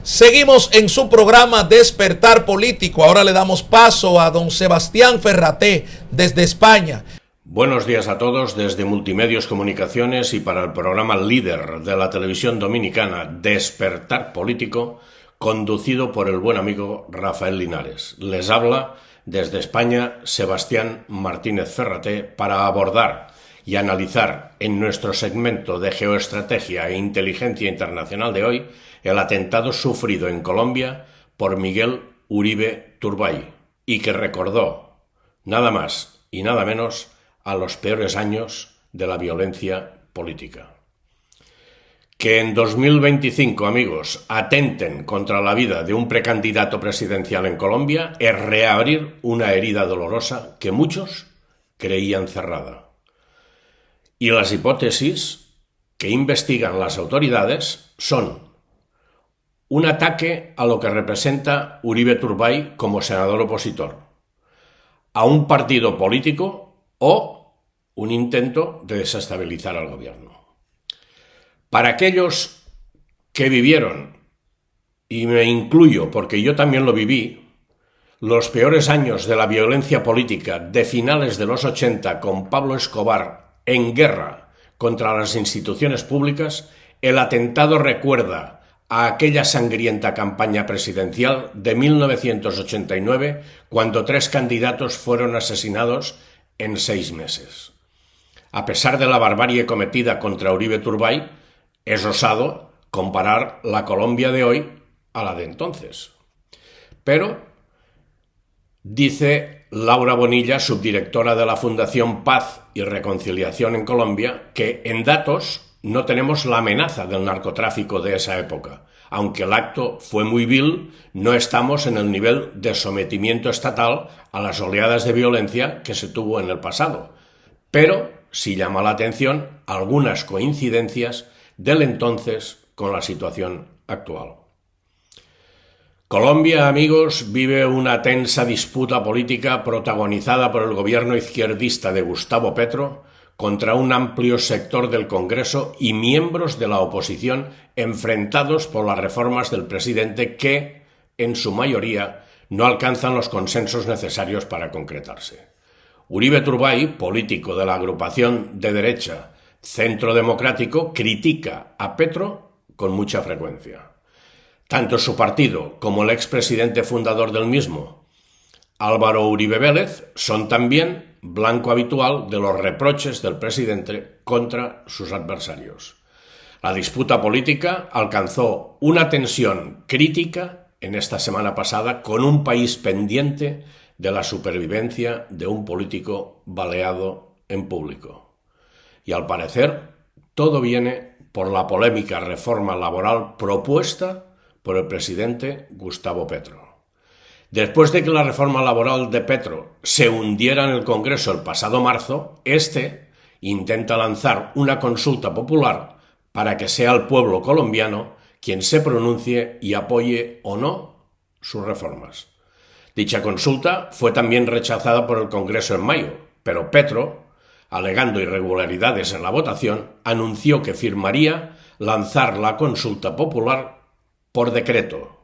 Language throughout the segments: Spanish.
Seguimos en su programa Despertar Político. Ahora le damos paso a don Sebastián Ferraté desde España. Buenos días a todos desde Multimedios Comunicaciones y para el programa líder de la televisión dominicana Despertar Político, conducido por el buen amigo Rafael Linares. Les habla desde España Sebastián Martínez Ferraté para abordar y analizar en nuestro segmento de geoestrategia e inteligencia internacional de hoy el atentado sufrido en Colombia por Miguel Uribe Turbay y que recordó nada más y nada menos a los peores años de la violencia política. Que en 2025, amigos, atenten contra la vida de un precandidato presidencial en Colombia es reabrir una herida dolorosa que muchos creían cerrada. Y las hipótesis que investigan las autoridades son un ataque a lo que representa Uribe Turbay como senador opositor, a un partido político o un intento de desestabilizar al gobierno. Para aquellos que vivieron, y me incluyo porque yo también lo viví, los peores años de la violencia política de finales de los 80 con Pablo Escobar en guerra contra las instituciones públicas, el atentado recuerda a aquella sangrienta campaña presidencial de 1989 cuando 3 candidatos fueron asesinados en 6 meses. A pesar de la barbarie cometida contra Uribe Turbay, es osado comparar la Colombia de hoy a la de entonces. Pero, dice Laura Bonilla, subdirectora de la Fundación Paz y Reconciliación en Colombia, que en datos no tenemos la amenaza del narcotráfico de esa época. Aunque el acto fue muy vil, no estamos en el nivel de sometimiento estatal a las oleadas de violencia que se tuvo en el pasado. Pero sí llama la atención algunas coincidencias del entonces con la situación actual. Colombia, amigos, vive una tensa disputa política protagonizada por el gobierno izquierdista de Gustavo Petro contra un amplio sector del Congreso y miembros de la oposición enfrentados por las reformas del presidente que, en su mayoría, no alcanzan los consensos necesarios para concretarse. Uribe Turbay, político de la agrupación de derecha Centro Democrático, critica a Petro con mucha frecuencia. Tanto su partido como el expresidente fundador del mismo, Álvaro Uribe Vélez, son también blanco habitual de los reproches del presidente contra sus adversarios. La disputa política alcanzó una tensión crítica en esta semana pasada con un país pendiente de la supervivencia de un político baleado en público. Y al parecer, todo viene por la polémica reforma laboral propuesta por el presidente Gustavo Petro. Después de que la reforma laboral de Petro se hundiera en el Congreso el pasado marzo, este intenta lanzar una consulta popular para que sea el pueblo colombiano quien se pronuncie y apoye o no sus reformas. Dicha consulta fue también rechazada por el Congreso en mayo, pero Petro, alegando irregularidades en la votación, anunció que firmaría lanzar la consulta popular por decreto.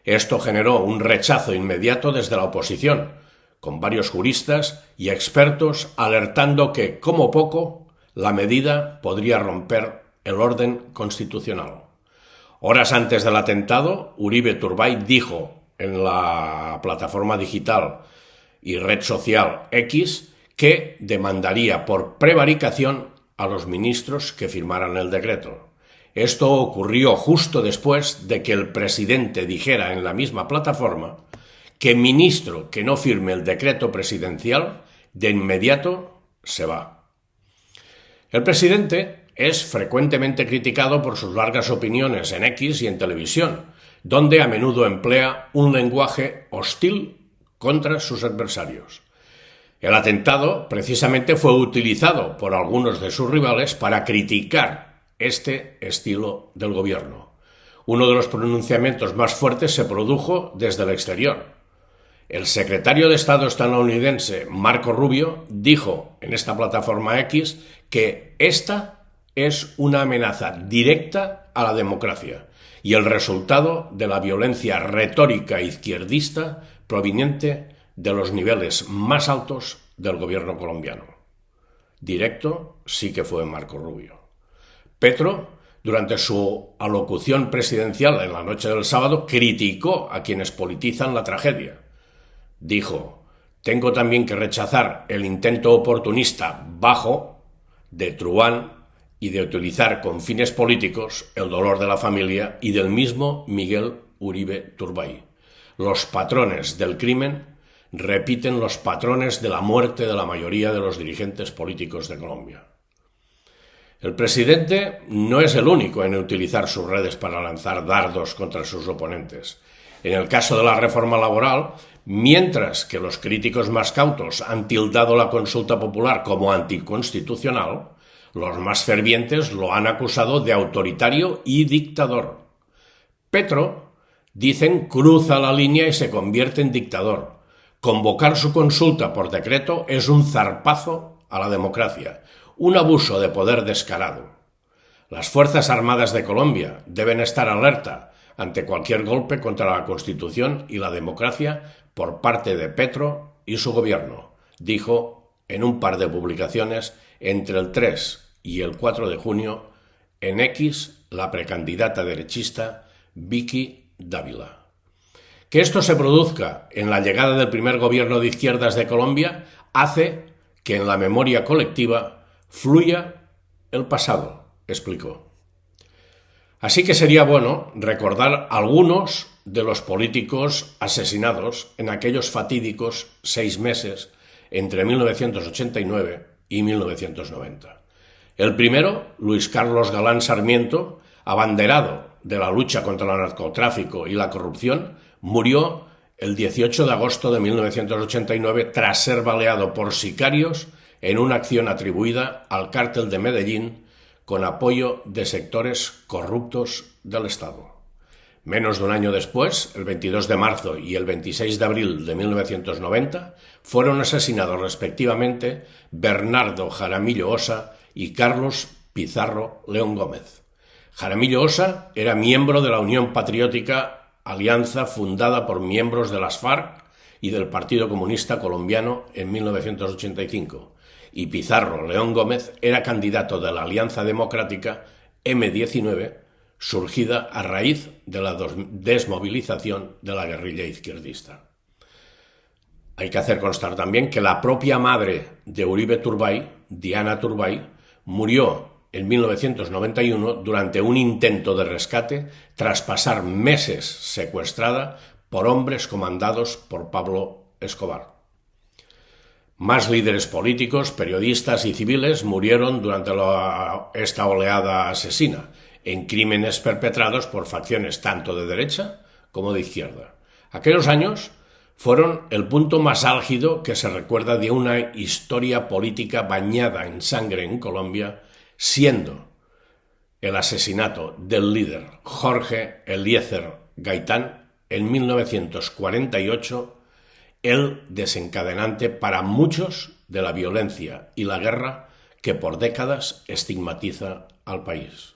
Esto generó un rechazo inmediato desde la oposición, con varios juristas y expertos alertando que, como poco, la medida podría romper el orden constitucional. Horas antes del atentado, Uribe Turbay dijo en la plataforma digital y red social X que demandaría por prevaricación a los ministros que firmaran el decreto. Esto ocurrió justo después de que el presidente dijera en la misma plataforma que ministro que no firme el decreto presidencial de inmediato se va. El presidente es frecuentemente criticado por sus largas opiniones en X y en televisión, donde a menudo emplea un lenguaje hostil contra sus adversarios. El atentado precisamente fue utilizado por algunos de sus rivales para criticar este estilo del gobierno. Uno de los pronunciamientos más fuertes se produjo desde el exterior. El secretario de Estado estadounidense Marco Rubio dijo en esta plataforma X que esta es una amenaza directa a la democracia y el resultado de la violencia retórica izquierdista proveniente de los niveles más altos del gobierno colombiano. Directo sí que fue Marco Rubio. Petro, durante su alocución presidencial en la noche del sábado, criticó a quienes politizan la tragedia. Dijo: tengo también que rechazar el intento oportunista bajo de Truán y de utilizar con fines políticos el dolor de la familia y del mismo Miguel Uribe Turbay. Los patrones del crimen repiten los patrones de la muerte de la mayoría de los dirigentes políticos de Colombia. El presidente no es el único en utilizar sus redes para lanzar dardos contra sus oponentes. En el caso de la reforma laboral, mientras que los críticos más cautos han tildado la consulta popular como anticonstitucional, los más fervientes lo han acusado de autoritario y dictador. Petro, dicen, cruza la línea y se convierte en dictador. Convocar su consulta por decreto es un zarpazo a la democracia, un abuso de poder descarado. Las Fuerzas Armadas de Colombia deben estar alerta ante cualquier golpe contra la Constitución y la democracia por parte de Petro y su gobierno, dijo en un par de publicaciones entre el 3 y el 4 de junio en X la precandidata derechista Vicky Dávila. Que esto se produzca en la llegada del primer gobierno de izquierdas de Colombia hace que en la memoria colectiva fluya el pasado, explicó. Así que sería bueno recordar algunos de los políticos asesinados en aquellos fatídicos 6 meses entre 1989 y 1990. El primero, Luis Carlos Galán Sarmiento, abanderado de la lucha contra el narcotráfico y la corrupción, murió el 18 de agosto de 1989 tras ser baleado por sicarios en una acción atribuida al cártel de Medellín con apoyo de sectores corruptos del Estado. Menos de un año después, el 22 de marzo y el 26 de abril de 1990, fueron asesinados respectivamente Bernardo Jaramillo Ossa y Carlos Pizarro León Gómez. Jaramillo Ossa era miembro de la Unión Patriótica, alianza fundada por miembros de las FARC y del Partido Comunista Colombiano en 1985. Y Pizarro León Gómez era candidato de la Alianza Democrática M19, surgida a raíz de la desmovilización de la guerrilla izquierdista. Hay que hacer constar también que la propia madre de Uribe Turbay, Diana Turbay, murió en 1991 durante un intento de rescate tras pasar meses secuestrada por hombres comandados por Pablo Escobar. Más líderes políticos, periodistas y civiles murieron durante esta oleada asesina, en crímenes perpetrados por facciones tanto de derecha como de izquierda. Aquellos años fueron el punto más álgido que se recuerda de una historia política bañada en sangre en Colombia, siendo el asesinato del líder Jorge Eliezer Gaitán en 1948 el desencadenante para muchos de la violencia y la guerra que por décadas estigmatiza al país.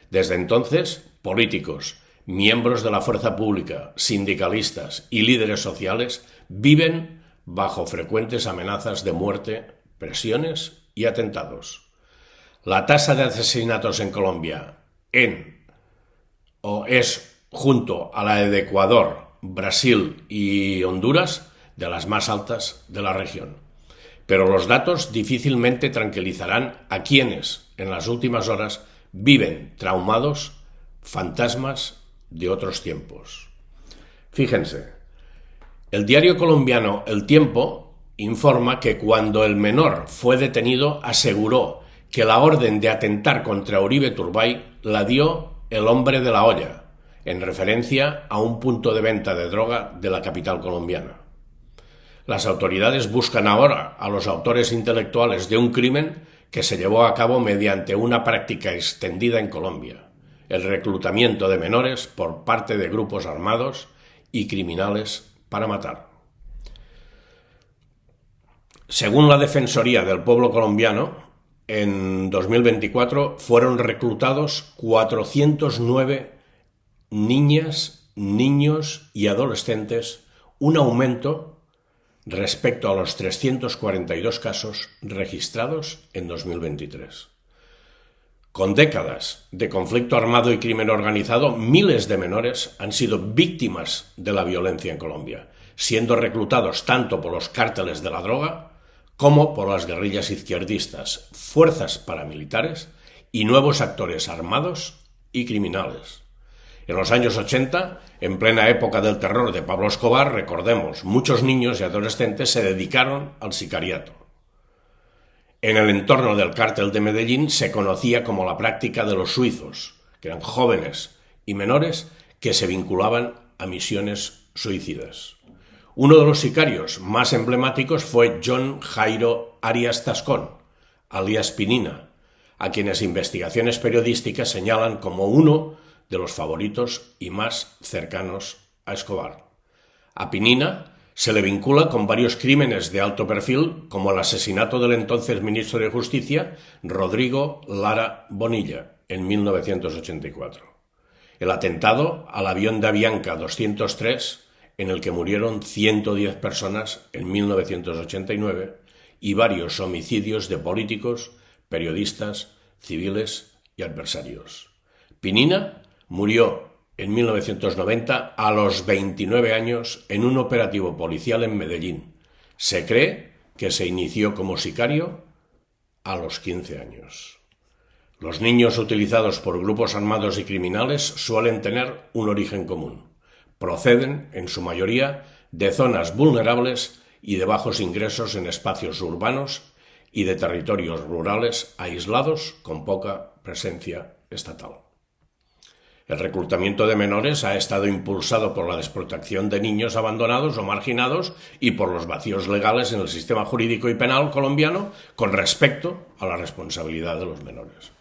Desde entonces, políticos, miembros de la fuerza pública, sindicalistas y líderes sociales viven bajo frecuentes amenazas de muerte, presiones y atentados. La tasa de asesinatos en Colombia es, junto a la de Ecuador, Brasil y Honduras, de las más altas de la región. Pero los datos difícilmente tranquilizarán a quienes, en las últimas horas, viven traumados fantasmas de otros tiempos. Fíjense, el diario colombiano El Tiempo informa que cuando el menor fue detenido aseguró que la orden de atentar contra Uribe Turbay la dio el hombre de la olla, en referencia a un punto de venta de droga de la capital colombiana. Las autoridades buscan ahora a los autores intelectuales de un crimen que se llevó a cabo mediante una práctica extendida en Colombia, el reclutamiento de menores por parte de grupos armados y criminales para matar. Según la Defensoría del Pueblo colombiano, en 2024 fueron reclutados 409 niñas, niños y adolescentes un aumento respecto a los 342 casos registrados en 2023. Con décadas de conflicto armado y crimen organizado, miles de menores han sido víctimas de la violencia en Colombia, siendo reclutados tanto por los cárteles de la droga como por las guerrillas izquierdistas, fuerzas paramilitares y nuevos actores armados y criminales. En los años 80, en plena época del terror de Pablo Escobar, recordemos, muchos niños y adolescentes se dedicaron al sicariato. En el entorno del cártel de Medellín se conocía como la práctica de los suizos, que eran jóvenes y menores que se vinculaban a misiones suicidas. Uno de los sicarios más emblemáticos fue John Jairo Arias Tascón, alias Pinina, a quienes investigaciones periodísticas señalan como uno de los favoritos y más cercanos a Escobar. A Pinina se le vincula con varios crímenes de alto perfil, como el asesinato del entonces ministro de Justicia, Rodrigo Lara Bonilla, en 1984. El atentado al avión de Avianca 203, en el que murieron 110 personas en 1989, y varios homicidios de políticos, periodistas, civiles y adversarios. Pinina murió en 1990 a los 29 años en un operativo policial en Medellín. Se cree que se inició como sicario a los 15 años. Los niños utilizados por grupos armados y criminales suelen tener un origen común. Proceden, en su mayoría, de zonas vulnerables y de bajos ingresos en espacios urbanos y de territorios rurales aislados con poca presencia estatal. El reclutamiento de menores ha estado impulsado por la desprotección de niños abandonados o marginados y por los vacíos legales en el sistema jurídico y penal colombiano con respecto a la responsabilidad de los menores.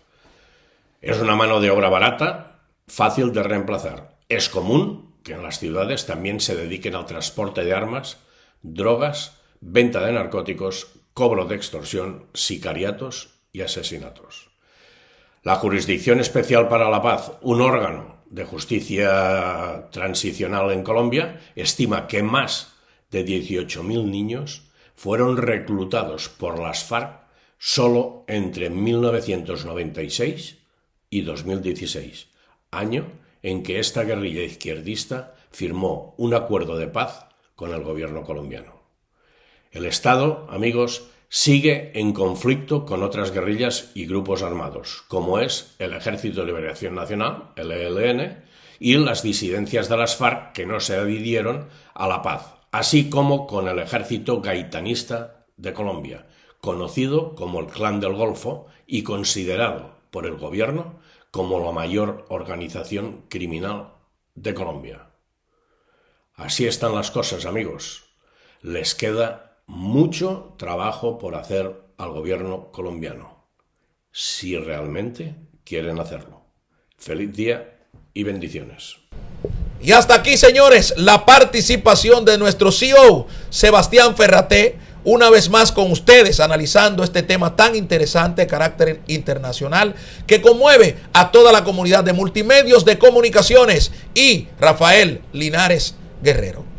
Es una mano de obra barata, fácil de reemplazar. Es común que en las ciudades también se dediquen al transporte de armas, drogas, venta de narcóticos, cobro de extorsión, sicariatos y asesinatos. La Jurisdicción Especial para la Paz, un órgano de justicia transicional en Colombia, estima que más de 18.000 niños fueron reclutados por las FARC solo entre 1996 y 2016, año en que esta guerrilla izquierdista firmó un acuerdo de paz con el gobierno colombiano. El Estado, amigos, sigue en conflicto con otras guerrillas y grupos armados, como es el Ejército de Liberación Nacional, el ELN, y las disidencias de las FARC que no se adhirieron a la paz, así como con el Ejército Gaitanista de Colombia, conocido como el Clan del Golfo y considerado por el gobierno como la mayor organización criminal de Colombia. Así están las cosas, amigos. Les queda mucho trabajo por hacer al gobierno colombiano, si realmente quieren hacerlo. Feliz día y bendiciones. Y hasta aquí, señores, la participación de nuestro CEO, Sebastián Ferraté, una vez más con ustedes, analizando este tema tan interesante de carácter internacional que conmueve a toda la comunidad de multimedios de comunicaciones, y Rafael Linares Guerrero.